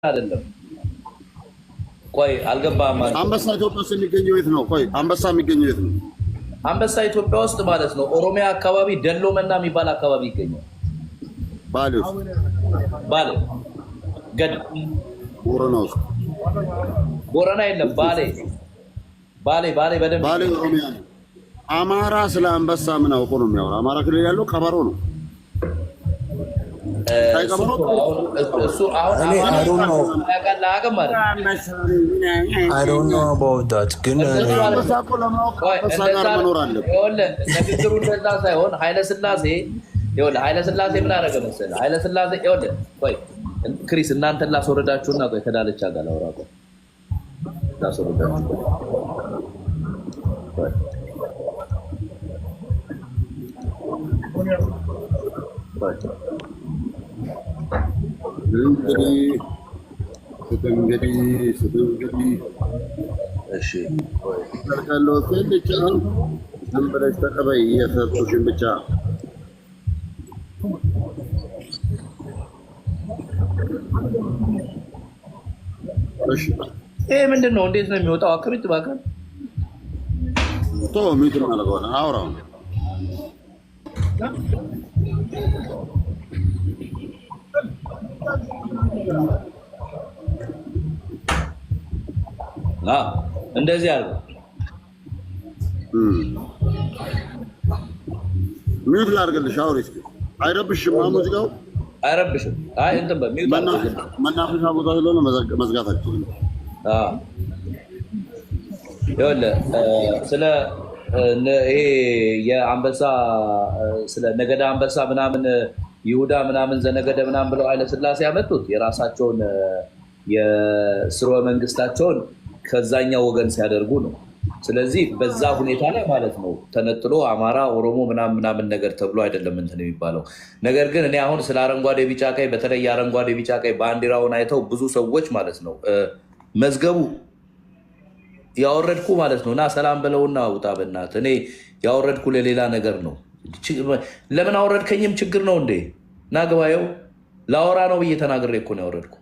አይደለም። ቆይ አልገባህም ማለት አንበሳ ኢትዮጵያ ውስጥ የሚገኘው የት ነው? ቆይ አንበሳ የሚገኘው የት ነው? አንበሳ ኢትዮጵያ ውስጥ ማለት ነው ኦሮሚያ አካባቢ ደሎመና የሚባል አካባቢ ይገኛል። ባሌ ውስጥ ባሌ ገድ ቦረና ውስጥ ቦረና የለም። ባሌ ባሌ ባሌ በደንብ ባሌ ኦሮሚያ ነው። አማራ ስለ አንበሳ ምን አውቆ ነው የሚያወራ? አማራ ክልል ያለው ቀበሮ ነው። እሱ አሁን I don't know about that. ግን አንበሳ እኮ ለማወቅ አንበሳ ጋር መኖር አለበት። ንግግሩ እንደዛ ሳይሆን ኃይለ ሥላሴ ምን አደረገ መሰለህ? ኃይለ ሥላሴ ይኸውልህ፣ ቆይ ክሪስ እናንተን ላስወረዳችሁና ቆይ ከዳለቻ ጋር ላውራ። ቆይ ላስወረዳችሁ እንግዲህ እሺ ካለው ብቻ ዝም ብለሽ ተቀበይ የሰጡሽን ብቻ። እሺ ይሄ ምንድን ነው? እንዴት ነው የሚወጣው? አክሪት ባከን ቶ ሚት ማለት ነው። አውራው እንደዚህ አለ። ሚውት ላድርግልሽ። አውሪ እስኪ። አይረብሽም? ሙዚቃው አይረብሽም? አይ እንትን በሚውት መናፈሻ ቦታ ስለሆነ መዝጋታችን። ይኸውልህ ስለ ይሄ የአንበሳ ስለ ነገደ አንበሳ ምናምን ይሁዳ ምናምን ዘነገደ ምናምን ብለው ኃይለ ሥላሴ ያመጡት የራሳቸውን የስርወ መንግስታቸውን ከዛኛው ወገን ሲያደርጉ ነው። ስለዚህ በዛ ሁኔታ ላይ ማለት ነው ተነጥሎ አማራ፣ ኦሮሞ ምናምን ነገር ተብሎ አይደለም እንትን የሚባለው ነገር። ግን እኔ አሁን ስለ አረንጓዴ ቢጫ ቀይ፣ በተለይ አረንጓዴ ቢጫ ቀይ ባንዲራውን አይተው ብዙ ሰዎች ማለት ነው መዝገቡ ያወረድኩ ማለት ነው እና ሰላም በለውና ውጣ በእናትህ። እኔ ያወረድኩ ለሌላ ነገር ነው። ለምን አወረድከኝም ችግር ነው እንዴ? ናግባየው ላወራ ነው ብዬ ተናግሬ እኮ ነው ያወረድኩ።